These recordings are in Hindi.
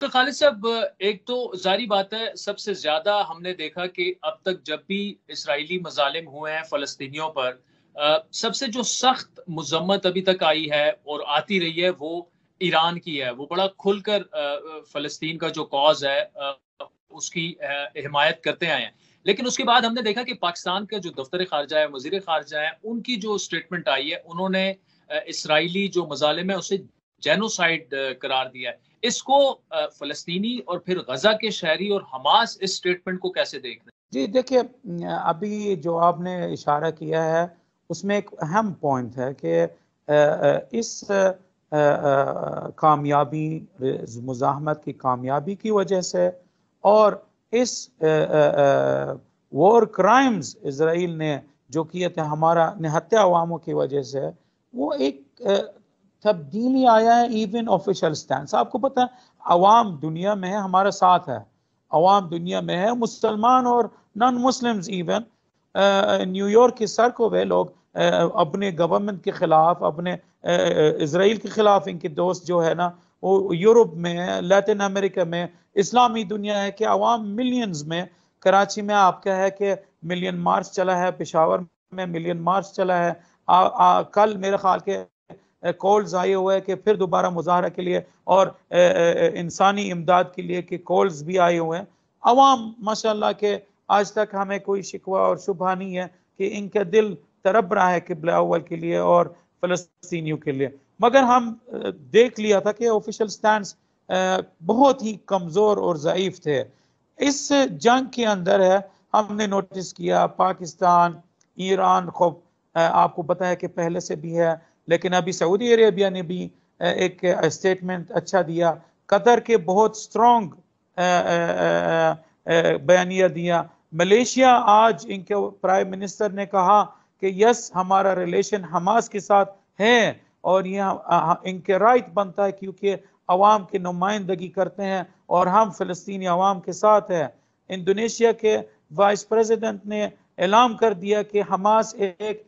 तो खालिद साहब, एक तो जारी बात है, सबसे ज्यादा हमने देखा कि अब तक जब भी इसराइली मजालिम हुए हैं फलस्तीनियों पर, सबसे जो सख्त मजम्मत अभी तक आई है और आती रही है वो ईरान की है। वो बड़ा खुलकर फलस्तीन का जो कॉज है उसकी हिमायत करते आए हैं। लेकिन उसके बाद हमने देखा कि पाकिस्तान का जो दफ्तर खारजा है, वजीर खारजा है, उनकी जो स्टेटमेंट आई है, उन्होंने इसराइली जो मजालिम है उसे जेनोसाइड करार दिया है। इसको फलस्तीनी और फिर गजा के शहरी और हमास इस स्टेटमेंट को कैसे देख रहे हैं? जी देखिए, अभी जो आपने इशारा किया है उसमें एक अहम पॉइंट है कि इस कामयाबी, मुज़ाहमत की कामयाबी की वजह से और इस वॉर क्राइम्स इसराइल ने जो किए थे हमारा निहत्ते अवामों की वजह से, वो एक तब्दीली आया है इवन ऑफिशियल स्टैंड। आपको पता है अवाम दुनिया में है, हमारे साथ है, अवाम दुनिया में है, मुसलमान और नॉन मुस्लिम्स इवन। न्यूयॉर्क की सड़कों पे लोग अपने गवर्नमेंट के खिलाफ, अपने इसराइल के खिलाफ, इनके दोस्त जो है ना वो यूरोप में, लैटिन अमेरिका में, इस्लामी दुनिया है कि अवाम मिलियंस में। कराची में आपका है कि मिलियन मार्च चला है, पेशावर में मिलियन मार्च चला है। कल मेरे ख्याल के कॉल्स आए हुए हैं कि फिर दोबारा मुजाहरा के लिए और इंसानी इमदाद के लिए कि कॉल्स भी आए हुए हैं। अवाम माशाल्लाह के आज तक हमें कोई शिकवा और शुबा नहीं है कि इनका दिल तरफ रहा है किबला अव्वल के लिए और फलस्तीनियों के लिए। मगर हम देख लिया था कि ऑफिशियल स्टैंड्स बहुत ही कमजोर और ज़ईफ थे। इस जंग के अंदर है हमने नोटिस किया पाकिस्तान, ईरान, खूब आपको पता है कि पहले से भी है, लेकिन अभी सऊदी अरेबिया ने भी एक स्टेटमेंट अच्छा दिया। कतर के बहुत स्ट्रॉन्ग बयानिया दिया। मलेशिया आज इनके प्राइम मिनिस्टर ने कहा कि यस हमारा रिलेशन हमास के साथ है और यह इनके राइट बनता है क्योंकि अवाम की नुमाइंदगी करते हैं और हम फिलिस्तीनी अवाम के साथ है। इंडोनेशिया के वाइस प्रेसिडेंट ने ऐलान कर दिया कि हमास एक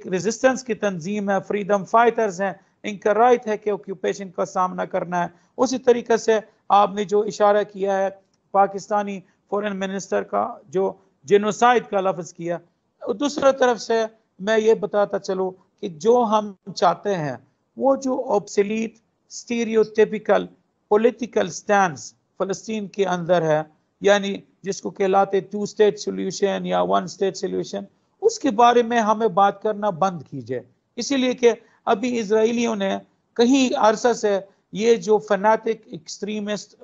रेजिस्टेंस की तंजीम है, फ्रीडम फाइटर्स हैं, इनका राइट है कि ऑक्यूपेशन का सामना करना है। उसी तरीके से आपने जो इशारा किया है पाकिस्तानी फॉरेन मिनिस्टर का जो जेनोसाइड का लफ्ज किया, दूसरी तरफ से मैं ये बताता चलूं कि जो हम चाहते हैं वो जो ऑब्सोलीट स्टीरियोटिपिकल पॉलिटिकल स्टैंड्स फलस्तीन के अंदर है, यानी जिसको कहलाते टू स्टेट सोल्यूशन या वन स्टेट सोल्यूशन, उसके बारे में हमें बात करना बंद कीजिए। इसीलिए कि अभी इजरायलियों ने कहीं अरसा से ये जो फनाटिक एक्सट्रीमिस्ट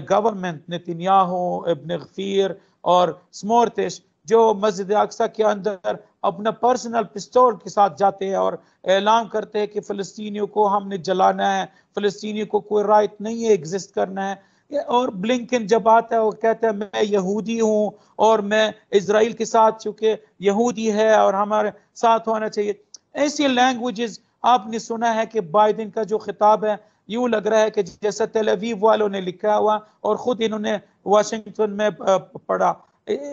गवर्नमेंट नेतन्याहू, इब्न गफीर और स्मोर्टिश जो मस्जिद अक्सा के अंदर अपना पर्सनल पिस्तौल के साथ जाते हैं और ऐलान करते हैं कि फिलिस्तीनियों को हमने जलाना है, फिलिस्तीनियों को कोई राइट नहीं है एग्जिस्ट करना है। और ब्लिंकन जब आता है वो कहता है मैं यहूदी हूं और मैं इजराइल के साथ, चूंकि यहूदी है और हमारे साथ होना चाहिए। ऐसी लैंग्वेजेस आपने सुना है कि बाइडेन का जो खिताब है यूं लग रहा है कि जैसा तेल अवीव वालों ने लिखा हुआ और खुद इन्होंने वाशिंगटन में पढ़ा।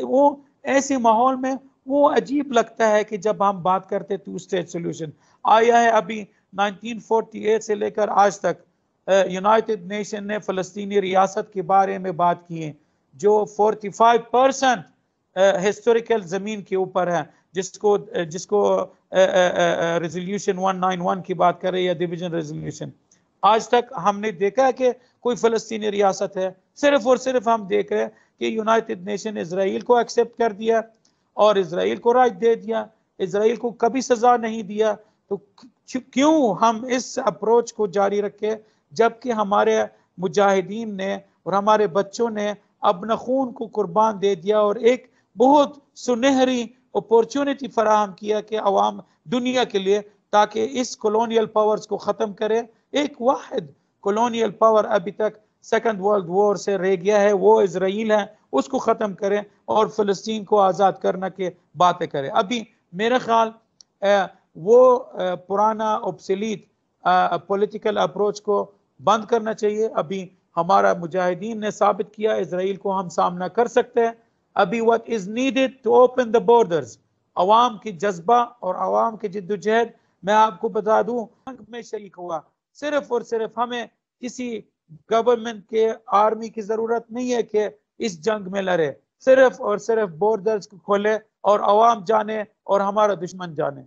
वो ऐसे माहौल में वो अजीब लगता है कि जब हम बात करते टू स्टेट सोल्यूशन आया है। अभी 1948 से लेकर आज तक यूनाइटेड नेशन ने फलस्तीनी रियासत के बारे में बात की है जो 45% हिस्टोरिकल जमीन के ऊपर है, जिसको जिसको रेजोल्यूशन 191 की बात कर रहे हैं या डिवीजन रेजोल्यूशन। आज तक हमने देखा है कि कोई फलस्तीनी रियासत है, सिर्फ और सिर्फ हम देख रहे हैं कि यूनाइटेड नेशन इसराइल को एक्सेप्ट कर दिया और इसराइल को राइट दे दिया, इसराइल को कभी सजा नहीं दिया। तो क्यों हम इस अप्रोच को जारी रखें जबकि हमारे मुजाहिदीन ने और हमारे बच्चों ने अपना खून को कुर्बान दे दिया और एक बहुत सुनहरी अपॉर्चुनिटी फराहम किया कि अवाम दुनिया के लिए, ताकि इस कॉलोनियल पावर्स को ख़त्म करे। एक वाहिद कॉलोनियल पावर अभी तक सेकंड वर्ल्ड वॉर से रह गया है, वो इजराइल है, उसको ख़त्म करें और फ़लस्तीन को आज़ाद करने की बातें करें। अभी मेरा ख्याल वो पुराना ऑब्सोलीट पॉलिटिकल अप्रोच को बंद करना चाहिए। अभी हमारा मुजाहिदीन ने साबित किया इसराइल को हम सामना कर सकते हैं। अभी what is needed to open the borders, अवाम की जज्बा और अवाम की जिद्दोजहद। मैं आपको बता दूं में शरीक हुआ, सिर्फ और सिर्फ हमें किसी गवर्नमेंट के आर्मी की जरूरत नहीं है कि इस जंग में लड़े, सिर्फ और सिर्फ बॉर्डर्स को खोले और अवाम जाने और हमारा दुश्मन जाने।